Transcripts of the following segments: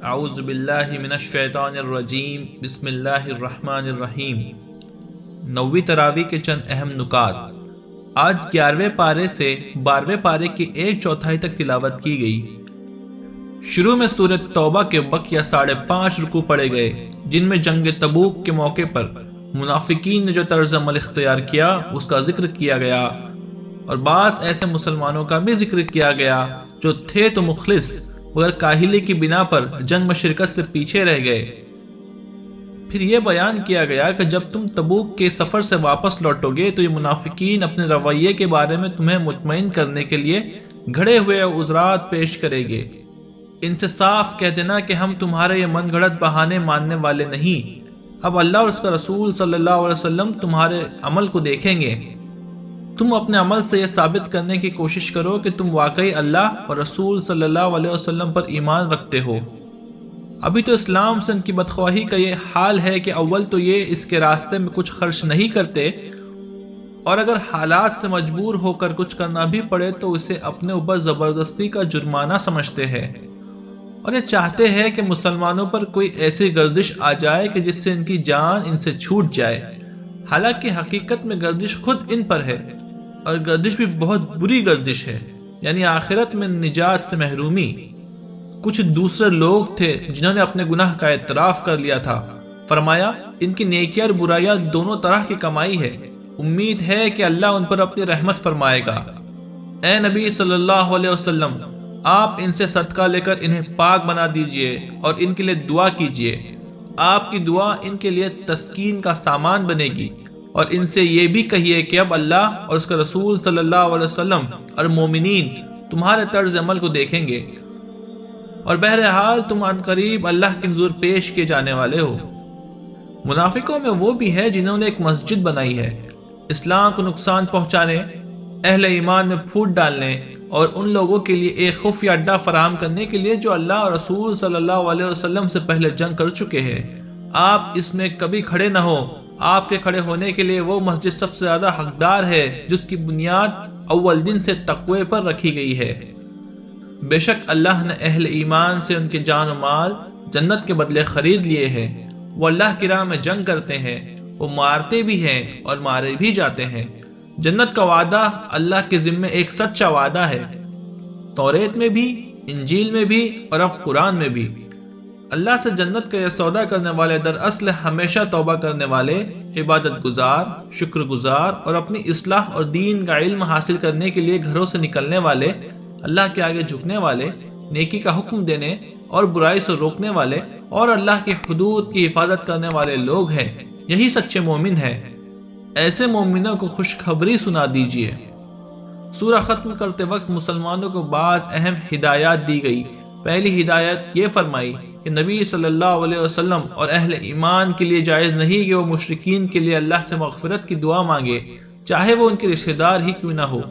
اعوذ باللہ من الشیطان الرجیم بسم اللہ الرحمن الرحیم۔ 9ویں تراویح کے چند اہم نکات۔ آج 11ویں پارے سے 12ویں پارے کی 1/4 تک تلاوت کی گئی۔ شروع میں سورۃ توبہ کے بقیہ 5.5 رکوع پڑھے گئے، جن میں جنگ تبوک کے موقع پر منافقین نے جو طرز عمل اختیار کیا اس کا ذکر کیا گیا، اور بعض ایسے مسلمانوں کا بھی ذکر کیا گیا جو تھے تو مخلص مگر کاہلی کی بنا پر جنگ میں شرکت سے پیچھے رہ گئے۔ پھر یہ بیان کیا گیا کہ جب تم تبوک کے سفر سے واپس لوٹو گے تو یہ منافقین اپنے رویے کے بارے میں تمہیں مطمئن کرنے کے لیے گھڑے ہوئے عذرات پیش کریں گے۔ ان سے صاف کہہ دینا کہ ہم تمہارے یہ من گھڑت بہانے ماننے والے نہیں، اب اللہ اور اس کا رسول صلی اللہ علیہ وسلم تمہارے عمل کو دیکھیں گے۔ تم اپنے عمل سے یہ ثابت کرنے کی کوشش کرو کہ تم واقعی اللہ اور رسول صلی اللہ علیہ وسلم پر ایمان رکھتے ہو۔ ابھی تو اسلام سے ان کی بدخواہی کا یہ حال ہے کہ اول تو یہ اس کے راستے میں کچھ خرچ نہیں کرتے، اور اگر حالات سے مجبور ہو کر کچھ کرنا بھی پڑے تو اسے اپنے اوپر زبردستی کا جرمانہ سمجھتے ہیں، اور یہ چاہتے ہیں کہ مسلمانوں پر کوئی ایسی گردش آ جائے کہ جس سے ان کی جان ان سے چھوٹ جائے۔ حالانکہ حقیقت میں گردش خود ان پر ہے، اور گردش بھی بہت بری گردش ہے، یعنی آخرت میں نجات سے محرومی۔ کچھ دوسرے لوگ تھے جنہوں نے اپنے گناہ کا اعتراف کر لیا تھا، فرمایا ان کی نیکیاں اور برائیاں دونوں طرح کی کمائی ہے، امید ہے کہ اللہ ان پر اپنی رحمت فرمائے گا۔ اے نبی صلی اللہ علیہ وسلم، آپ ان سے صدقہ لے کر انہیں پاک بنا دیجئے اور ان کے لیے دعا کیجئے، آپ کی دعا ان کے لیے تسکین کا سامان بنے گی، اور ان سے یہ بھی کہیے کہ اب اللہ اور اس کا رسول صلی اللہ علیہ وسلم اور مومنین تمہارے طرز عمل کو دیکھیں گے، اور بہرحال تم عن قریب اللہ کے حضور پیش کیے جانے والے ہو۔ منافقوں میں وہ بھی ہے جنہوں نے ایک مسجد بنائی ہے اسلام کو نقصان پہنچانے، اہل ایمان میں پھوٹ ڈالنے اور ان لوگوں کے لیے ایک خفیہ اڈہ فراہم کرنے کے لیے جو اللہ اور رسول صلی اللہ علیہ وسلم سے پہلے جنگ کر چکے ہیں۔ آپ اس میں کبھی کھڑے نہ ہو، آپ کے کھڑے ہونے کے لیے وہ مسجد سب سے زیادہ حقدار ہے جس کی بنیاد اول دن سے تقوی پر رکھی گئی ہے۔ بے شک اللہ نے اہل ایمان سے ان کے جان و مال جنت کے بدلے خرید لیے ہیں۔ وہ اللہ کی راہ میں جنگ کرتے ہیں، وہ مارتے بھی ہیں اور مارے بھی جاتے ہیں۔ جنت کا وعدہ اللہ کے ذمے ایک سچا وعدہ ہے، توریت میں بھی، انجیل میں بھی اور اب قرآن میں بھی۔ اللہ سے جنت کا یہ سودا کرنے والے دراصل ہمیشہ توبہ کرنے والے، عبادت گزار، شکر گزار اور اپنی اصلاح اور دین کا علم حاصل کرنے کے لیے گھروں سے نکلنے والے، اللہ کے آگے جھکنے والے، نیکی کا حکم دینے اور برائی سے روکنے والے اور اللہ کی حدود کی حفاظت کرنے والے لوگ ہیں۔ یہی سچے مومن ہیں۔ ایسے مومنوں کو خوشخبری سنا دیجیے۔ سورہ ختم کرتے وقت مسلمانوں کو بعض اہم ہدایات دی گئی۔ پہلی ہدایت یہ فرمائی کہ نبی صلی اللہ علیہ وسلم اور اہل ایمان کے لیے جائز نہیں کہ وہ مشرکین کے لیے اللہ سے مغفرت کی دعا مانگے، چاہے وہ ان کے رشتہ دار ہی کیوں نہ ہو۔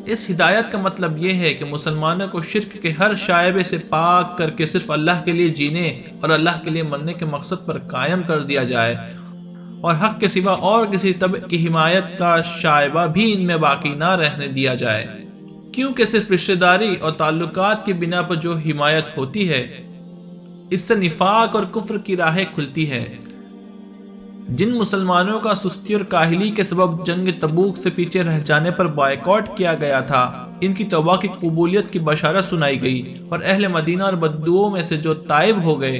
اس ہدایت کا مطلب یہ ہے کہ مسلمانوں کو شرک کے ہر شائبے سے پاک کر کے صرف اللہ کے لیے جینے اور اللہ کے لیے مرنے کے مقصد پر قائم کر دیا جائے، اور حق کے سوا اور کسی طبع کی حمایت کا شائبہ بھی ان میں باقی نہ رہنے دیا جائے، کیونکہ صرف رشتہ داری اور تعلقات کی بنا پر جو حمایت ہوتی ہے اس سے نفاق اور کفر کی راہیں کھلتی ہے۔ جن مسلمانوں کا سستی اور کاہلی کے سبب جنگ تبوک سے پیچھے رہ جانے پر بائیکاٹ کیا گیا تھا، ان کی توبہ کی قبولیت کی بشارت سنائی گئی، اور اہل مدینہ اور بدوؤں میں سے جو تائب ہو گئے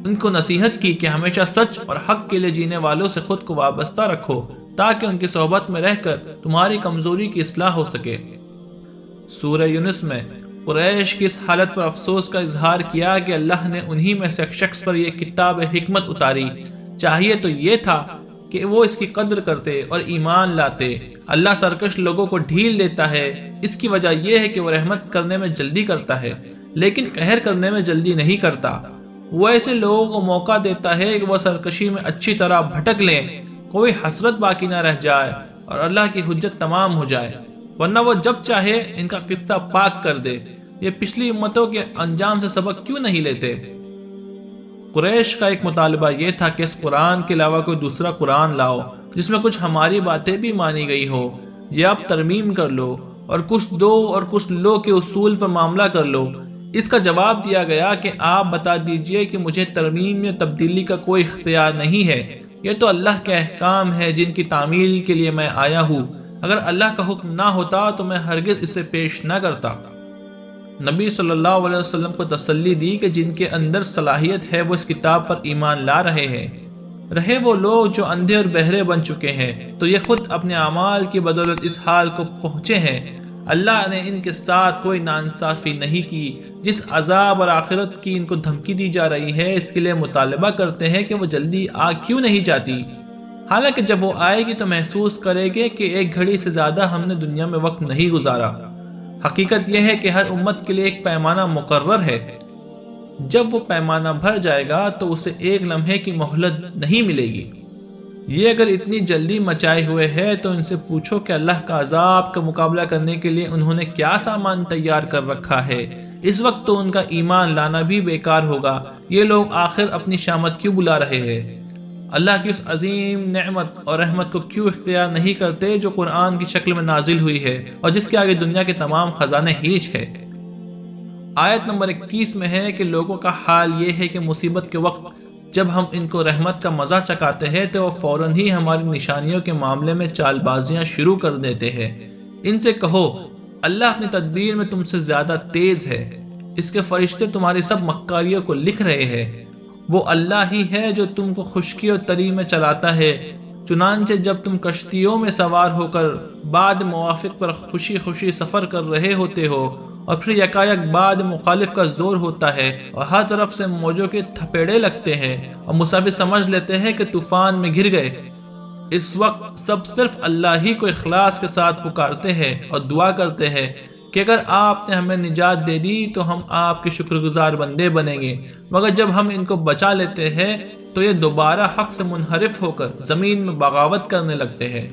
ان کو نصیحت کی کہ ہمیشہ سچ اور حق کے لیے جینے والوں سے خود کو وابستہ رکھو تاکہ ان کی صحبت میں رہ کر تمہاری کمزوری کی اصلاح ہو سکے۔ سورہ یونس میں قریش کی اس حالت پر افسوس کا اظہار کیا کہ اللہ نے انہی میں سے ایک شخص پر یہ کتاب حکمت اتاری، چاہیے تو یہ تھا کہ وہ اس کی قدر کرتے اور ایمان لاتے۔ اللہ سرکش لوگوں کو ڈھیل دیتا ہے، اس کی وجہ یہ ہے کہ وہ رحمت کرنے میں جلدی کرتا ہے لیکن قہر کرنے میں جلدی نہیں کرتا۔ وہ ایسے لوگوں کو موقع دیتا ہے کہ وہ سرکشی میں اچھی طرح بھٹک لیں، کوئی حسرت باقی نہ رہ جائے اور اللہ کی حجت تمام ہو جائے، ورنہ وہ جب چاہے ان کا قصہ پاک کر دے۔ یہ پچھلی امتوں کے انجام سے سبق کیوں نہیں لیتے؟ قریش کا ایک مطالبہ یہ تھا کہ اس قرآن کے علاوہ کوئی دوسرا قرآن لاؤ جس میں کچھ ہماری باتیں بھی مانی گئی ہو، یا آپ ترمیم کر لو اور کچھ دو اور کچھ لو کے اصول پر معاملہ کر لو۔ اس کا جواب دیا گیا کہ آپ بتا دیجئے کہ مجھے ترمیم یا تبدیلی کا کوئی اختیار نہیں ہے، یہ تو اللہ کے احکام ہے جن کی تعمیل کے لیے میں آیا ہوں، اگر اللہ کا حکم نہ ہوتا تو میں ہرگز اسے پیش نہ کرتا۔ نبی صلی اللہ علیہ وسلم کو تسلی دی کہ جن کے اندر صلاحیت ہے وہ اس کتاب پر ایمان لا رہے ہیں، رہے وہ لوگ جو اندھے اور بہرے بن چکے ہیں تو یہ خود اپنے اعمال کی بدولت اس حال کو پہنچے ہیں۔ اللہ نے ان کے ساتھ کوئی ناانصافی نہیں کی۔ جس عذاب اور آخرت کی ان کو دھمکی دی جا رہی ہے اس کے لیے مطالبہ کرتے ہیں کہ وہ جلدی آ کیوں نہیں جاتی، حالانکہ جب وہ آئے گی تو محسوس کرے گے کہ ایک گھڑی سے زیادہ ہم نے دنیا میں وقت نہیں گزارا۔ حقیقت یہ ہے کہ ہر امت کے لیے ایک پیمانہ مقرر ہے، جب وہ پیمانہ بھر جائے گا تو اسے ایک لمحے کی مہلت نہیں ملے گی۔ یہ اگر اتنی جلدی مچائے ہوئے ہے تو ان سے پوچھو کہ اللہ کا عذاب کا مقابلہ کرنے کے لیے انہوں نے کیا سامان تیار کر رکھا ہے۔ اس وقت تو ان کا ایمان لانا بھی بیکار ہوگا۔ یہ لوگ آخر اپنی شامت کیوں بلا رہے ہیں؟ اللہ کی اس عظیم نعمت اور رحمت کو کیوں اختیار نہیں کرتے جو قرآن کی شکل میں نازل ہوئی ہے اور جس کے آگے دنیا کے تمام خزانے ہیچ ہے۔ آیت نمبر 21 میں ہے کہ لوگوں کا حال یہ ہے کہ مصیبت کے وقت جب ہم ان کو رحمت کا مزہ چکاتے ہیں تو وہ فوراً ہی ہماری نشانیوں کے معاملے میں چال بازیاں شروع کر دیتے ہیں۔ ان سے کہو اللہ اپنی تدبیر میں تم سے زیادہ تیز ہے، اس کے فرشتے تمہاری سب مکاریوں کو لکھ رہے ہیں۔ وہ اللہ ہی ہے جو تم کو خشکی اور تری میں چلاتا ہے، چنانچہ جب تم کشتیوں میں سوار ہو کر بعد موافق پر خوشی خوشی سفر کر رہے ہوتے ہو اور پھر یکایک بعد مخالف کا زور ہوتا ہے اور ہر طرف سے موجوں کے تھپیڑے لگتے ہیں اور مسافر سمجھ لیتے ہیں کہ طوفان میں گر گئے، اس وقت سب صرف اللہ ہی کو اخلاص کے ساتھ پکارتے ہیں اور دعا کرتے ہیں کہ اگر آپ نے ہمیں نجات دے دی تو ہم آپ کے شکر گزار بندے بنیں گے، مگر جب ہم ان کو بچا لیتے ہیں تو یہ دوبارہ حق سے منحرف ہو کر زمین میں بغاوت کرنے لگتے ہیں۔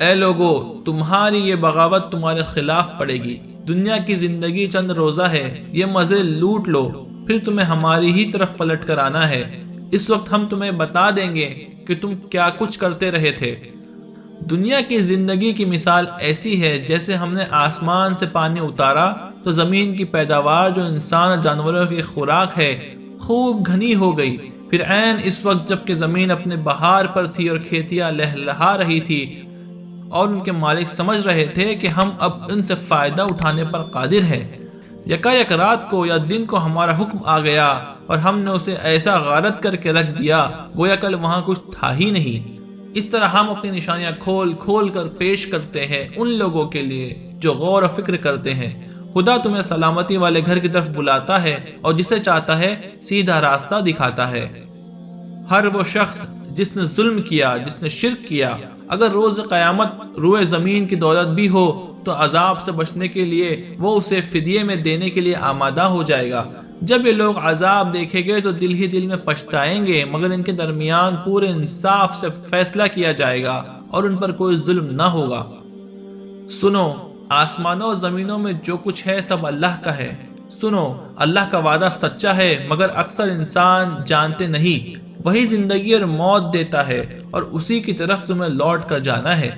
اے لوگو، تمہاری یہ بغاوت تمہارے خلاف پڑے گی۔ دنیا کی زندگی چند روزہ ہے، یہ مزے لوٹ لو، پھر تمہیں ہماری ہی طرف پلٹ کر آنا ہے۔ اس وقت ہم تمہیں بتا دیں گے کہ تم کیا کچھ کرتے رہے تھے۔ دنیا کی زندگی کی مثال ایسی ہے جیسے ہم نے آسمان سے پانی اتارا تو زمین کی پیداوار جو انسان اور جانوروں کی خوراک ہے خوب گھنی ہو گئی، پھر عین اس وقت جب کہ زمین اپنے بہار پر تھی اور کھیتیاں لہلہا رہی تھی اور ان کے مالک سمجھ رہے تھے کہ ہم اب ان سے فائدہ اٹھانے پر قادر ہیں، یکایک رات کو یا دن کو ہمارا حکم آ گیا اور ہم نے اسے ایسا غارت کر کے رکھ دیا گویا کل وہاں کچھ تھا ہی نہیں۔ اس طرح ہم اپنی نشانیاں کھول کھول کر پیش کرتے ہیں ان لوگوں کے لیے جو غور و فکر کرتے ہیں۔ خدا تمہیں سلامتی والے گھر کی طرف بلاتا ہے اور جسے چاہتا ہے سیدھا راستہ دکھاتا ہے۔ ہر وہ شخص جس نے ظلم کیا، جس نے شرک کیا، اگر روز قیامت روئے زمین کی دولت بھی ہو تو عذاب سے بچنے کے لیے وہ اسے فدیے میں دینے کے لیے آمادہ ہو جائے گا۔ جب یہ لوگ عذاب دیکھیں گے تو دل ہی دل میں پچھتائیں گے، مگر ان کے درمیان پورے انصاف سے فیصلہ کیا جائے گا اور ان پر کوئی ظلم نہ ہوگا۔ سنو، آسمانوں اور زمینوں میں جو کچھ ہے سب اللہ کا ہے۔ سنو، اللہ کا وعدہ سچا ہے مگر اکثر انسان جانتے نہیں۔ وہی زندگی اور موت دیتا ہے اور اسی کی طرف تمہیں لوٹ کر جانا ہے۔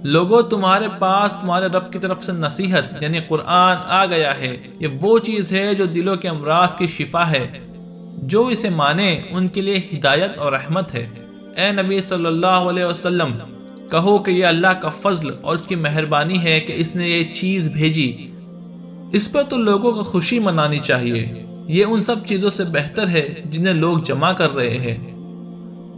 لوگوں، تمہارے پاس تمہارے رب کی طرف سے نصیحت یعنی قرآن آ گیا ہے۔ یہ وہ چیز ہے جو دلوں کے امراض کی شفا ہے۔ جو اسے مانے ان کے لیے ہدایت اور رحمت ہے۔ اے نبی صلی اللہ علیہ وسلم، کہو کہ یہ اللہ کا فضل اور اس کی مہربانی ہے کہ اس نے یہ چیز بھیجی۔ اس پر تو لوگوں کو خوشی منانی چاہیے۔ یہ ان سب چیزوں سے بہتر ہے جنہیں لوگ جمع کر رہے ہیں۔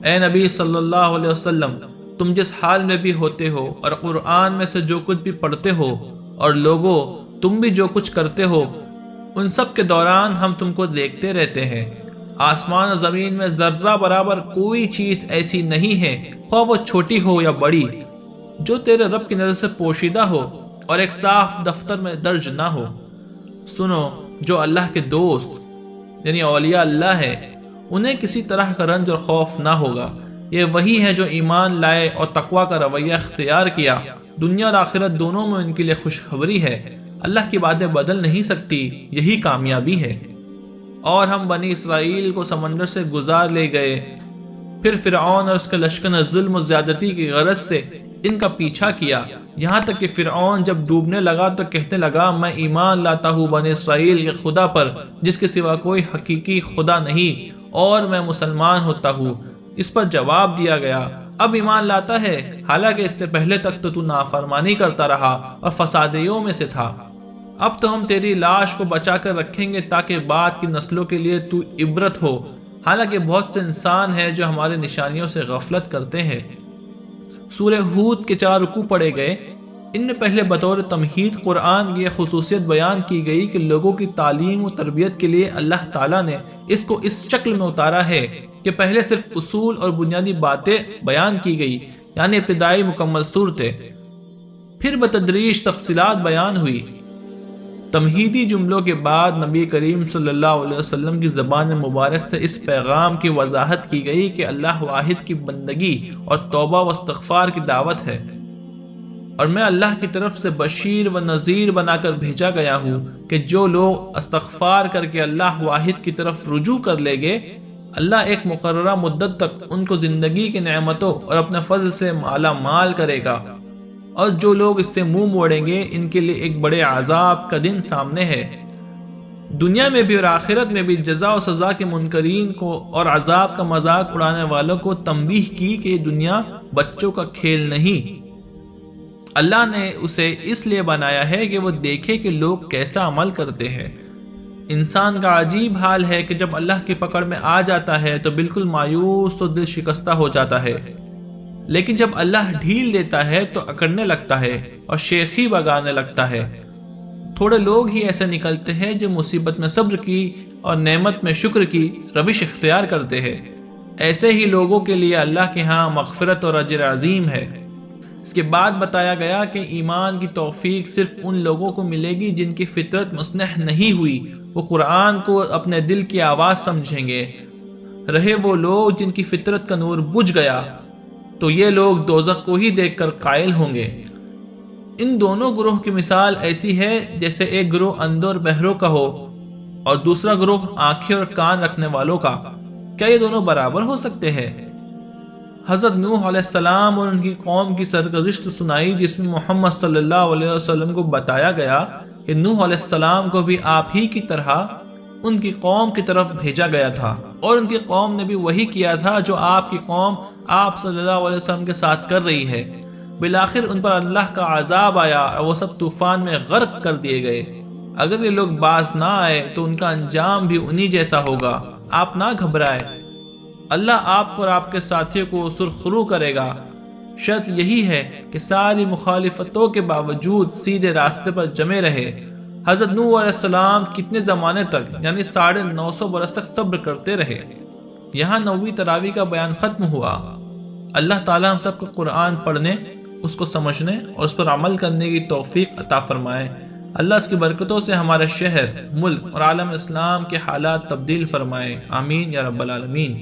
اے نبی صلی اللہ علیہ وسلم، تم جس حال میں بھی ہوتے ہو اور قرآن میں سے جو کچھ بھی پڑھتے ہو اور لوگوں تم بھی جو کچھ کرتے ہو، ان سب کے دوران ہم تم کو دیکھتے رہتے ہیں۔ آسمان اور زمین میں ذرہ برابر کوئی چیز ایسی نہیں ہے، خواہ وہ چھوٹی ہو یا بڑی، جو تیرے رب کی نظر سے پوشیدہ ہو اور ایک صاف دفتر میں درج نہ ہو۔ سنو، جو اللہ کے دوست یعنی اولیاء اللہ ہے، انہیں کسی طرح کا رنج اور خوف نہ ہوگا۔ یہ وہی ہے جو ایمان لائے اور تقوی کا رویہ اختیار کیا۔ دنیا اور آخرت دونوں میں ان کے لیے خوشخبری ہے۔ اللہ کی باتیں بدل نہیں سکتی، یہی کامیابی ہے۔ اور ہم بنی اسرائیل کو سمندر سے گزار لے گئے، پھر فرعون اور اس کے لشکر نے ظلم و زیادتی کی غرض سے ان کا پیچھا کیا، یہاں تک کہ فرعون جب ڈوبنے لگا تو کہنے لگا میں ایمان لاتا ہوں بنی اسرائیل کے خدا پر جس کے سوا کوئی حقیقی خدا نہیں، اور میں مسلمان ہوتا ہوں۔ اس پر جواب دیا گیا اب ایمان لاتا ہے، حالانکہ اس سے پہلے تک تو نافرمانی کرتا رہا اور فسادیوں میں سے تھا۔ اب تو ہم تیری لاش کو بچا کر رکھیں گے تاکہ بعد کی نسلوں کے لیے تو عبرت ہو، حالانکہ بہت سے انسان ہیں جو ہماری نشانیوں سے غفلت کرتے ہیں۔ سورہ ہود کے 4 رکوع پڑھے گئے۔ ان میں پہلے بطور تمہید قرآن کی یہ خصوصیت بیان کی گئی کہ لوگوں کی تعلیم و تربیت کے لیے اللہ تعالیٰ نے اس کو اس شکل میں اتارا ہے کہ پہلے صرف اصول اور بنیادی باتیں بیان کی گئی، یعنی ابتدائی مکمل صورتیں، پھر بتدریج تفصیلات بیان ہوئی۔ تمہیدی جملوں کے بعد نبی کریم صلی اللہ علیہ وسلم کی زبان مبارک سے اس پیغام کی وضاحت کی گئی کہ اللہ واحد کی بندگی اور توبہ و استغفار کی دعوت ہے، اور میں اللہ کی طرف سے بشیر و نذیر بنا کر بھیجا گیا ہوں کہ جو لوگ استغفار کر کے اللہ واحد کی طرف رجوع کر لیں گے، اللہ ایک مقررہ مدت تک ان کو زندگی کی نعمتوں اور اپنے فضل سے مالا مال کرے گا، اور جو لوگ اس سے منہ موڑیں گے ان کے لیے ایک بڑے عذاب کا دن سامنے ہے۔ دنیا میں بھی اور آخرت میں بھی جزا و سزا کے منکرین کو اور عذاب کا مذاق اڑانے والوں کو تنبیہ کی کہ یہ دنیا بچوں کا کھیل نہیں، اللہ نے اسے اس لیے بنایا ہے کہ وہ دیکھے کہ لوگ کیسا عمل کرتے ہیں۔ انسان کا عجیب حال ہے کہ جب اللہ کی پکڑ میں آ جاتا ہے تو بالکل مایوس و دل شکستہ ہو جاتا ہے، لیکن جب اللہ ڈھیل دیتا ہے تو اکڑنے لگتا ہے اور شیخی بگانے لگتا ہے۔ تھوڑے لوگ ہی ایسے نکلتے ہیں جو مصیبت میں صبر کی اور نعمت میں شکر کی روش اختیار کرتے ہیں۔ ایسے ہی لوگوں کے لیے اللہ کے ہاں مغفرت اور اجر عظیم ہے۔ اس کے بعد بتایا گیا کہ ایمان کی توفیق صرف ان لوگوں کو ملے گی جن کی فطرت مسنح نہیں ہوئی، وہ قرآن کو اپنے دل کی آواز سمجھیں گے۔ رہے وہ لوگ جن کی فطرت کا نور بجھ گیا تو یہ لوگ دوزخ کو ہی دیکھ کر قائل ہوں گے۔ ان دونوں گروہ کی مثال ایسی ہے جیسے ایک گروہ اندھوں اور بہروں کا ہو اور دوسرا گروہ آنکھیں اور کان رکھنے والوں کا۔ کیا یہ دونوں برابر ہو سکتے ہیں؟ حضرت نوح علیہ السلام اور ان کی قوم کی سرگزشت سنائی، جس میں محمد صلی اللہ علیہ وسلم کو بتایا گیا کہ نوح علیہ السلام کو بھی آپ ہی کی طرح ان کی قوم کی طرف بھیجا گیا تھا، اور ان کی قوم نے بھی وہی کیا تھا جو آپ کی قوم آپ صلی اللہ علیہ وسلم کے ساتھ کر رہی ہے۔ بالآخر ان پر اللہ کا عذاب آیا اور وہ سب طوفان میں غرق کر دیے گئے۔ اگر یہ لوگ باز نہ آئے تو ان کا انجام بھی انہی جیسا ہوگا۔ آپ نہ گھبرائے، اللہ آپ کو اور آپ کے ساتھیوں کو سرخرو کرے گا۔ شرط یہی ہے کہ ساری مخالفتوں کے باوجود سیدھے راستے پر جمے رہے۔ حضرت نوح علیہ السلام کتنے زمانے تک یعنی 950 برس تک صبر کرتے رہے۔ یہاں 9ویں تراویح کا بیان ختم ہوا۔ اللہ تعالی ہم سب کو قرآن پڑھنے، اس کو سمجھنے اور اس پر عمل کرنے کی توفیق عطا فرمائے۔ اللہ اس کی برکتوں سے ہمارے شہر، ملک اور عالم اسلام کے حالات تبدیل فرمائے۔ آمین یا رب العالمین۔